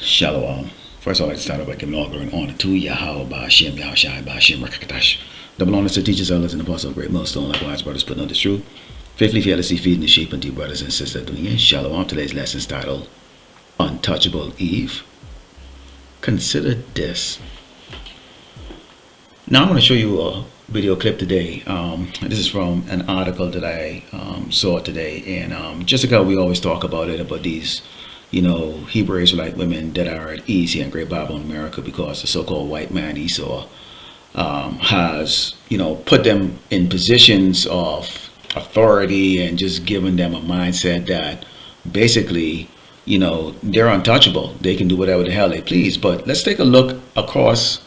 Shalom. First, I'd like to start off by giving all glory and honor to Yahweh, Ba'ashem, Yahushai, Ba'ashem, Rakakatash. Double honors to teachers, elders, and apostles of great millstone, likewise, brothers putting on the truth. Faithfully, fearlessly feeding the sheep unto you, brothers and sisters, doing it. Shalom. Today's lesson is titled Untouchable Eve. Consider this. Now, I'm going to show you a video clip today. This is from an article that I saw today. And just ago, we always talk about it, about these Hebrew Israelite women that are at ease here in Great Bible in America because the so-called white man Esau has, put them in positions of authority and just given them a mindset that basically, they're untouchable. They can do whatever the hell they please. But let's take a look across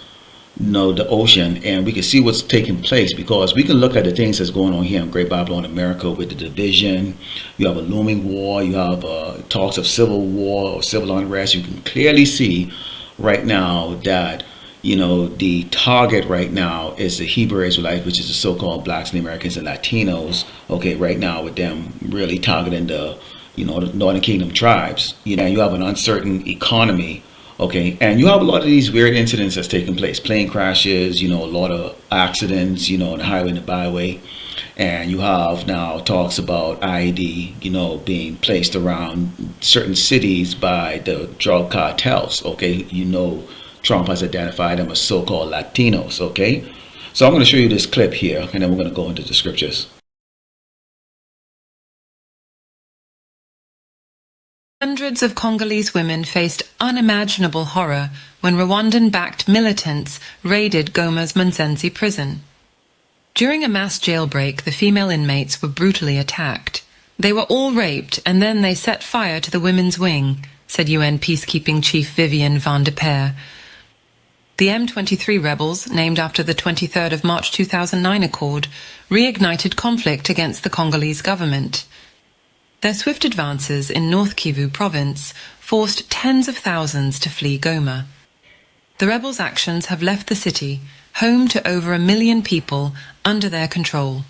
the ocean and we can see what's taking place, because we can look at the things that's going on here in Great Babylon America with the division. You have a looming war, you have talks of civil war or civil unrest. You can clearly see right now that the target right now is the Hebrew Israelites, which is the so-called blacks and Americans and Latinos. Okay, right now with them really targeting the the Northern Kingdom tribes. You have an uncertain economy. Okay, and you have a lot of these weird incidents that's taking place, plane crashes, a lot of accidents, on the highway and the byway. And you have now talks about IED, being placed around certain cities by the drug cartels. Okay, Trump has identified them as so-called Latinos. Okay, so I'm going to show you this clip here, and then we're going to go into the scriptures. Hundreds of Congolese women faced unimaginable horror when Rwandan-backed militants raided Goma's Munzenzi prison. During a mass jailbreak, the female inmates were brutally attacked. They were all raped, and then they set fire to the women's wing, said UN peacekeeping chief Vivian van de Peer. The M23 rebels, named after the 23rd of March 2009 accord, reignited conflict against the Congolese government. Their swift advances in North Kivu province forced tens of thousands to flee Goma. The rebels' actions have left the city, home to over 1 million people, under their control.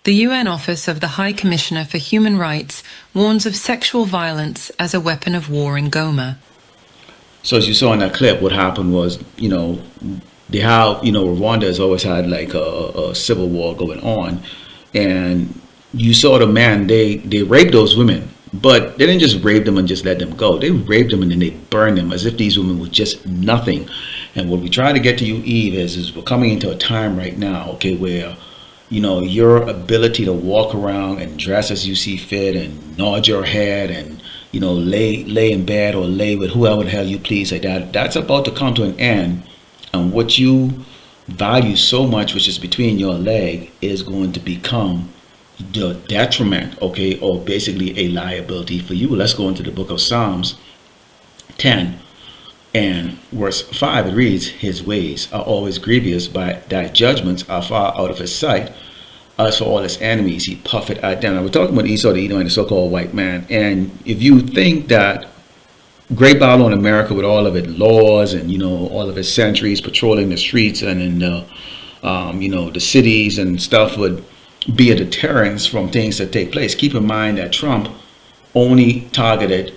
The UN Office of the High Commissioner for Human Rights warns of sexual violence as a weapon of war in Goma. So as you saw in that clip, what happened was, Rwanda has always had like a civil war going on, and you saw the man, they raped those women, but they didn't just rape them and just let them go. They raped them and then they burned them as if these women were just nothing. And what we try to get to you, Eve, is we're coming into a time right now, okay, where, your ability to walk around and dress as you see fit and nod your head and, lay in bed or lay with whoever the hell you please like that, that's about to come to an end. And what you value so much, which is between your leg, is going to become the detriment, okay, or basically a liability for you. Let's go into the book of Psalms 10 and verse 5. It reads, "His ways are always grievous, but thy judgments are far out of his sight. As for all his enemies, he puffeth at them." Now we're talking about Esau, the Edomite, the so-called white man. And if you think that Great Babylon America, with all of its laws and all of its sentries patrolling the streets and in the the cities and stuff, would be a deterrence from things that take place. Keep in mind that Trump only targeted,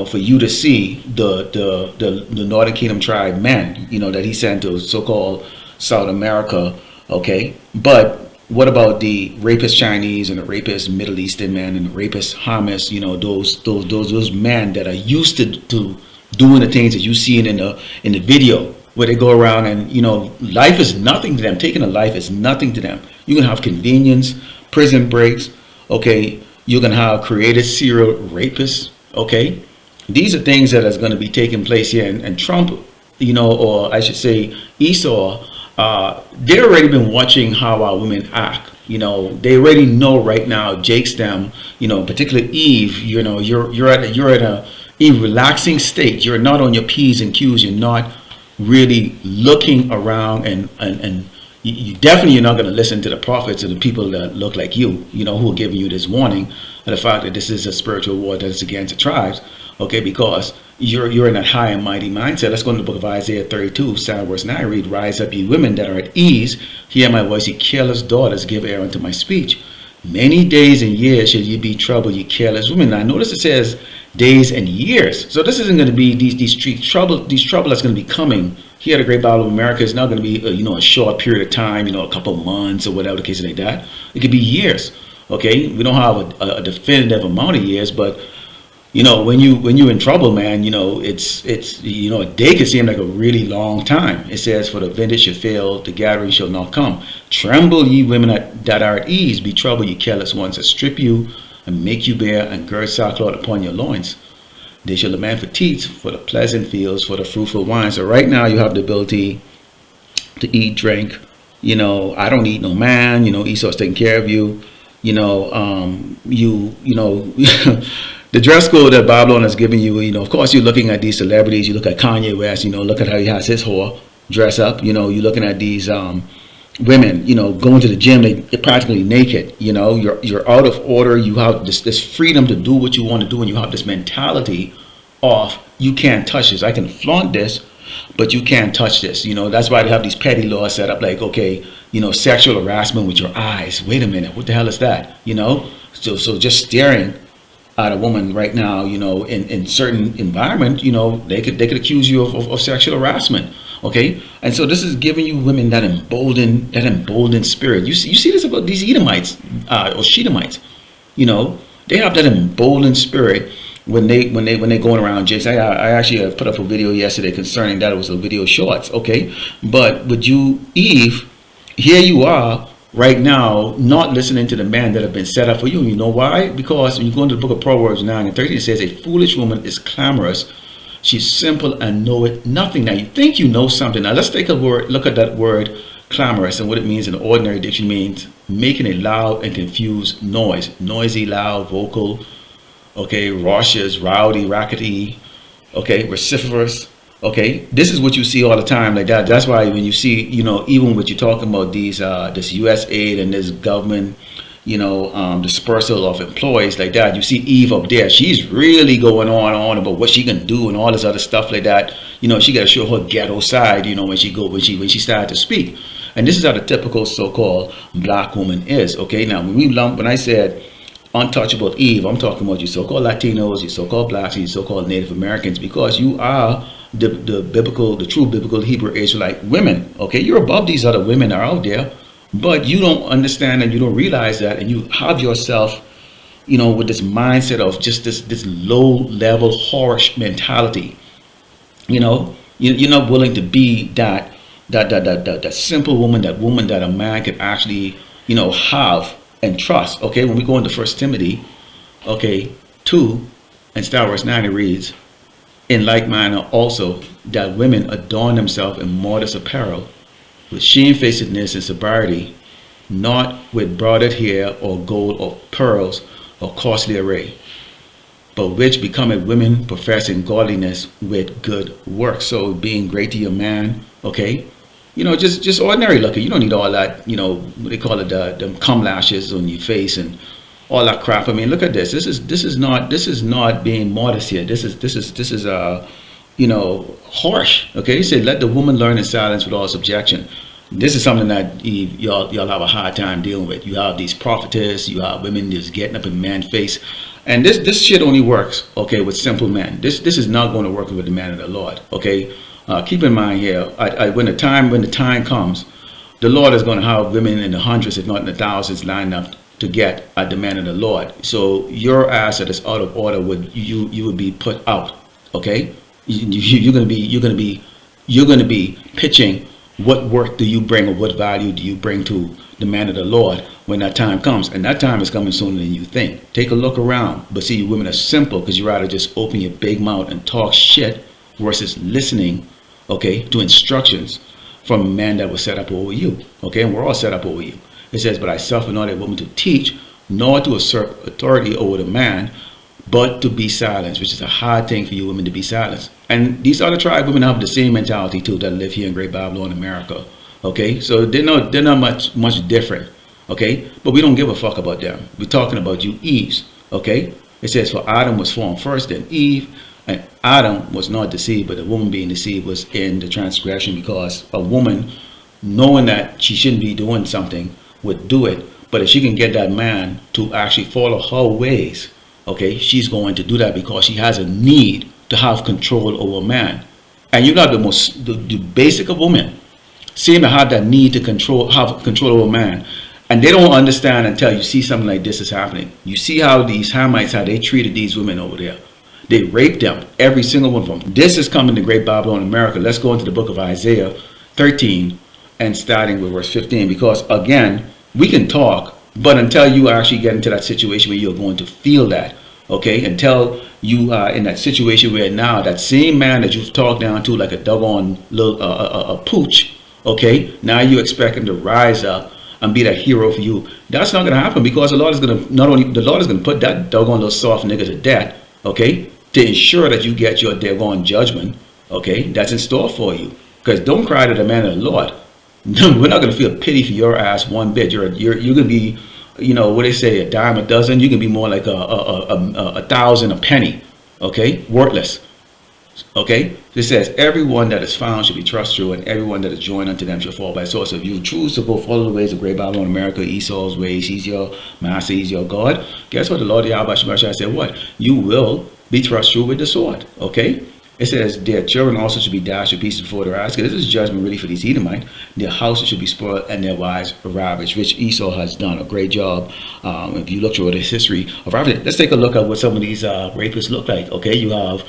for you to see the Northern Kingdom tribe men, that he sent to so-called South America. Okay, but what about the rapist Chinese and the rapist Middle Eastern men and the rapist Hamas? Those men that are used to doing the things that you see in the video, where they go around and life is nothing to them. Taking a life is nothing to them. You're gonna have convenience, prison breaks, okay? You're gonna have created serial rapists, okay? These are things that is gonna be taking place here. And Trump, or I should say Esau, they already been watching how our women act. They already know right now, Jake's them, particularly Eve, you're at a relaxing state. You're not on your P's and Q's. You're not really looking around, and you definitely, you're not going to listen to the prophets or the people that look like you, who are giving you this warning of the fact that this is a spiritual war that is against the tribes, okay, because you're in that high and mighty mindset. Let's go into the book of Isaiah 32, verse 9. Read, "Rise up, ye women that are at ease, hear my voice, ye careless daughters, give ear unto my speech. Many days and years shall ye be troubled, ye careless women." Now notice it says days and years. So this isn't going to be these trouble that's going to be coming here at the Great Bible of America is not going to be a short period of time, a couple of months or whatever the case like that. It could be years. Okay, we don't have a definitive amount of years, but when you're in trouble, man, it's a day can seem like a really long time. It says, "For the vintage shall fail, the gathering shall not come. Tremble, ye women that are at ease. Be troubled, ye careless ones, that strip you and make you bare, and gird sackcloth upon your loins. They shall lament for teats, for the pleasant fields, for the fruitful wine." So right now you have the ability to eat, drink. I don't need no man. Esau's taking care of you. The dress code that Babylon has given you, of course, you're looking at these celebrities. You look at Kanye West, look at how he has his whore dress up. You're looking at these women, going to the gym, they're practically naked. You're out of order. You have this freedom to do what you want to do, and you have this mentality of you can't touch this. I can flaunt this, but you can't touch this. That's why they have these petty laws set up, like, okay, sexual harassment with your eyes. Wait a minute, what the hell is that? So just staring at a woman right now, in certain environment, they could accuse you of sexual harassment. Okay, and so this is giving you women that emboldened spirit. You see this about these Edomites or Shedemites. They have that emboldened spirit when they going around jigs. I actually put up a video yesterday concerning that. It was a video shorts. Okay, but with you, Eve, here you are right now, not listening to the man that have been set up for you. You know why? Because when you go into the book of Proverbs 9:13, it says, "A foolish woman is clamorous. She's simple and knoweth nothing." Now you think you know something. Now let's take a look at that word clamorous and what it means in the ordinary dictionary. Means making a loud and confused noise. Noisy, loud, vocal. Okay, raucous, rowdy, rackety. Okay, vociferous. Okay, this is what you see all the time like that. That's why when you see, even what you're talking about these, this U.S. aid and this government, dispersal of employees like that, you see Eve up there. She's really going on about what she can do and all this other stuff like that. She got to show her ghetto side, when she started to speak. And this is how the typical so-called black woman is. Okay, now when I said Untouchable Eve, I'm talking about you so-called Latinos, you so-called blacks, you so-called Native Americans, because you are the true biblical Hebrew Israelite women. Okay, you're above these other women that are out there, but you don't understand and you don't realize that, and you have yourself, with this mindset of just this low level harsh mentality. You're not willing to be that simple woman, that woman that a man could actually have and trust. Okay, when we go into 1 Timothy, 2 and start verse 9, it reads, "In like manner also, that women adorn themselves in modest apparel, with shamefacedness and sobriety, not with broidered hair or gold or pearls or costly array, but which becometh women professing godliness with good works." So being great to your man, okay, just ordinary looking. You don't need all that, what they call it, the cum lashes on your face and all that crap. I mean, look at this. This is not being modest here. This is harsh. Okay, he said, "Let the woman learn in silence with all subjection." This is something that y'all have a hard time dealing with. You have these prophetess, you have women just getting up in man's face, and this shit only works, okay, with simple men. This is not going to work with the man of the Lord. Okay, keep in mind here, when the time comes, the Lord is going to have women in the hundreds, if not in the thousands, lined up to get at the man of the Lord. So your ass that is out of order you would be put out. Okay, you're going to be pitching what work do you bring, or what value do you bring to the man of the Lord when that time comes, and that time is coming sooner than you think. Take a look around, but see, you women are simple because you rather just open your big mouth and talk shit versus listening, okay, to instructions from a man that was set up over you. Okay, and we're all set up over you. It says, "But I suffer not a woman to teach, nor to usurp authority over the man, but to be silenced," which is a hard thing for you women to be silenced. And these other tribe women have the same mentality too that live here in Great Babylon, America. Okay, so they're not much different. Okay, but we don't give a fuck about them. We're talking about you Eves. Okay, it says, "For Adam was formed first, then Eve, and Adam was not deceived, but the woman being deceived was in the transgression," because a woman, knowing that she shouldn't be doing something, would do it. But if she can get that man to actually follow her ways, okay, she's going to do that because she has a need to have control over a man. And you got the basic of women seem to have that need to have control over a man. And they don't understand until you see something like this is happening. You see how these Hamites, how they treated these women over there. They raped them, every single one of them. This is coming to Great Babylon, America. Let's go into the book of Isaiah 13 and starting with verse 15. Because again, we can talk, but until you actually get into that situation where you're going to feel that, okay, until you are in that situation where now that same man that you've talked down to like a doggone little a pooch, okay, now you expect him to rise up and be that hero for you. That's not going to happen, because the Lord is going to put that doggone little soft nigga to death, okay, to ensure that you get your doggone judgment, okay, that's in store for you. Because don't cry to the man of the Lord. We're not going to feel pity for your ass one bit. You're going to be, you know what they say, a dime a dozen. You can be more like a thousand a penny, okay, worthless. Okay, this says everyone that is found should be trusted through, and everyone that is joined unto them shall fall by source. So if you choose to go follow the ways of Great Babylon, America, Esau's ways, he's your master, he's your God. Guess what? The Lord Yahweh said, what? You will be trusted through with the sword. Okay, it says their children also should be dashed to pieces before their eyes. Because this is judgment really for these Edomites. Their houses should be spoiled and their wives ravaged, which Esau has done a great job. If you look through the history of ravaging, let's take a look at what some of these rapists look like. Okay, you have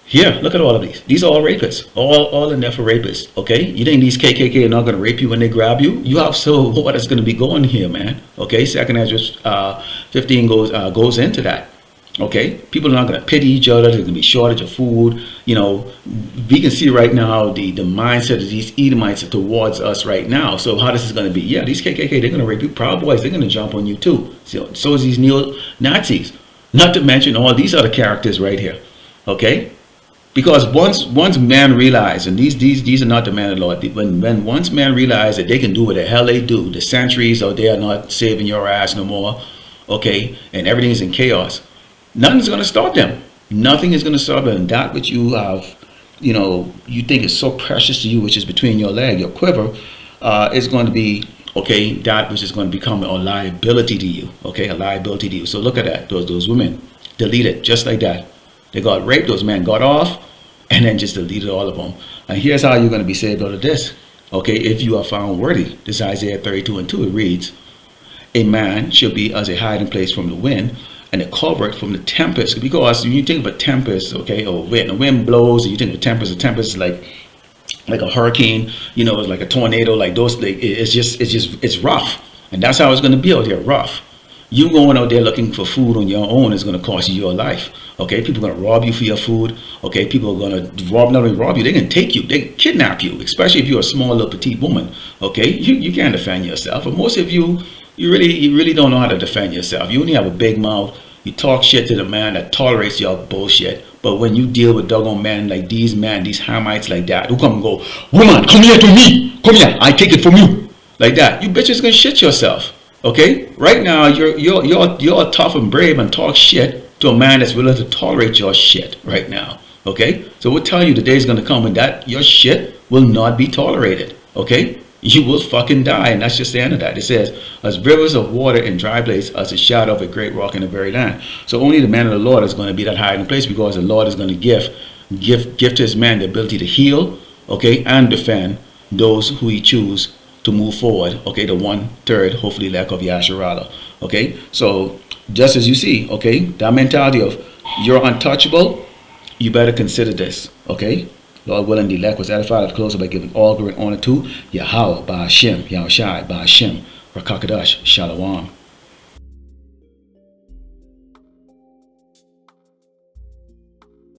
here, look at all of these. These are all rapists. All in there for rapists. Okay? You think these KKK are not going to rape you when they grab you? You have so what is going to be going here, man. Okay? Second Ezra 15 goes into that. Okay? People are not going to pity each other. There's going to be shortage of food. You know, we can see right now the mindset of these Edomites towards us right now. So how this is going to be? Yeah, these KKK, they're going to rape you. Proud Boys, they're going to jump on you too. So is these neo-Nazis. Not to mention all these other characters right here. Okay? Because once man realize, and these are not the man of the Lord, when once man realize that they can do what the hell they do, the centuries or they are not saving your ass no more, okay, and everything is in chaos, nothing's going to stop them. Nothing is going to stop them. That which you have, you know, you think is so precious to you, which is between your leg, your quiver, is going to be, okay, that which is going to become a liability to you, okay, a liability to you. So look at that, those women, deleted just like that. They got raped, those men got off, and then just deleted all of them. And here's how you're going to be saved out of this. Okay, if you are found worthy. This is Isaiah 32:2. It reads, a man should be as a hiding place from the wind and a covert from the tempest. Because when you think of a tempest, okay, or wind, the wind blows, and you think of a tempest is like a hurricane, you know, it's like a tornado, like those, like, it's rough. And that's how it's going to be out here, rough. You going out there looking for food on your own is going to cost you your life. Okay, people are going to rob you for your food. Okay, people are going to not only rob you, they're going to take you, they kidnap you, especially if you're a small little petite woman. Okay, you can't defend yourself. But most of you really don't know how to defend yourself. You only have a big mouth. You talk shit to the man that tolerates your bullshit. But when you deal with doggone men like these Hamites like that, who come and go, woman, come here to me, come here, I take it from you, like that, you bitches gonna shit yourself. Okay, right now you're tough and brave and talk shit to a man that's willing to tolerate your shit right now. Okay, so we'll tell you the day's gonna come when that your shit will not be tolerated. Okay, you will fucking die, and that's just the end of that. It says, as rivers of water in dry place, as a shadow of a great rock in the very land. So only the man of the Lord is going to be that hiding place, because the Lord is going to give to his man the ability to heal, okay, and defend those who he choose to move forward, okay, the 1/3, hopefully, lack of Yasharala, okay. So just as you see, okay, that mentality of you're untouchable, you better consider this, okay. Lord willing, the elect was edified at the close by giving all glory and honor to Yahweh, Ba'ashem, Yahushai, Ba'ashem, Rakakadash, Shalom.